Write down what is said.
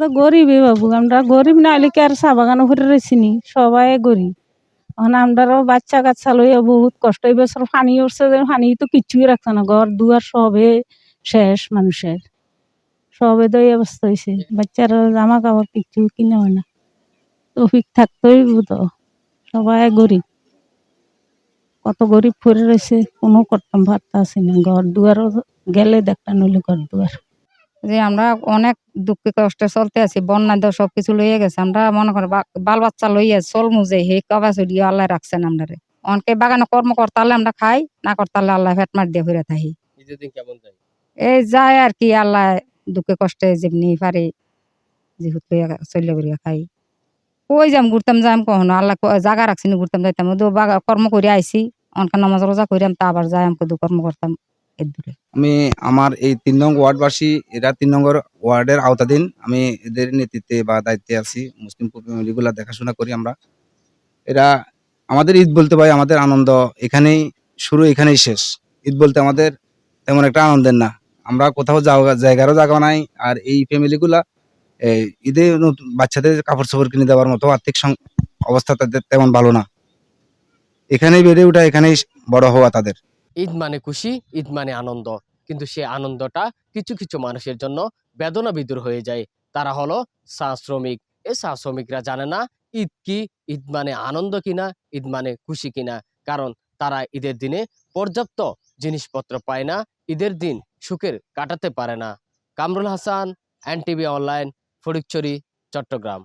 তো গরিবই বাবু, আমরা গরিব না হলে কি আর চা বাগানও করে রয়েছিনি, সবাই গরিব। এখন আমরাও বাচ্চা কাচ্চা লইয়া বহুত কষ্ট, এই বছর পানি উঠছে, যে পানি তো কিচ্ছুই রাখছে না, ঘর দুয়ার সবে শেষ মানুষের, সবে তো এই অবস্থা হয়েছে, বাচ্চারা জামা কাপড় কিচ্ছু কিনে হয় না, তৌফিক থাকতেই তো, সবাই গরিব, কত গরিব পড়ে রয়েছে, কোনো করতাম পারতা আছি না, ঘর দুয়ারও গেলে দেখতে নইলে ঘর দুয়ার। যে আমরা অনেক দুঃখে কষ্টে চলতে আছি, বন্যা তো সবকিছু লইয়া গেছে, আমরা মনে করি বাল বাচ্চা লইয়া চল মুজে হে কবা চলিয়ে আল্লাহ রাখছেন আমরা। অনেকে বাগানে কর্ম করতে হলে আমরা খাই, না করতে হলে আল্লাহ ফেট মার দিয়ে ফিরে থাকি। এই যায় আর কি, আল্লাহ দুঃখে কষ্টে যেমনি পারে যেহেতু চলিয়া করিয়া খাই। কই যাম ঘুরতাম যাম কখনো, আল্লাহ জাগা রাখছি ঘুরতাম যাইতাম, কর্ম করে আইসি, অনকা নামাজ রোজা করিয়াম, তা আবার যাই আমি কর্ম করতাম এর দূরে। আমি আমার এই ৩ নং ওয়ার্ডবাসী, এরা ৩ নম্বর ওয়ার্ডের আওতাধীন, আমি এদের নেতৃত্বে বা দায়িত্বে আছি, মুসলিম ফ্যামিলিগুলা দেখাশোনা করি আমরা। এরা আমাদের ঈদ বলতে ভাই আমাদের আনন্দ এখানেই শুরু, এখানেই শেষ। ঈদ বলতে আমাদের তেমন একটা আনন্দের না, আমরা কোথাও জায়গারও জায়গা নাই। আর এই ফ্যামিলিগুলা ঈদে বাচ্চাদের কাপড় চোপড় কিনে দেওয়ার মতো আর্থিক অবস্থা তাদের তেমন ভালো না, এখানেই বেড়ে ওঠা, এখানেই বড় হওয়া তাদের। ঈদ মানে খুশি, ঈদ মানে আনন্দ, কিন্তু সে আনন্দটা কিছু কিছু মানুষের জন্য বেদনা বিদুর হয়ে যায়। তারা হলো চা শ্রমিক। এই চা শ্রমিকরা জানে না ঈদ কি, ঈদ মানে আনন্দ কিনা, ঈদ মানে খুশি কিনা। কারণ তারা ঈদের দিনে পর্যাপ্ত জিনিসপত্র পায় না, ঈদের দিন সুখের কাটাতে পারে না। Kamrul Hasan, NTV online, Fatikchhari, Chittagong.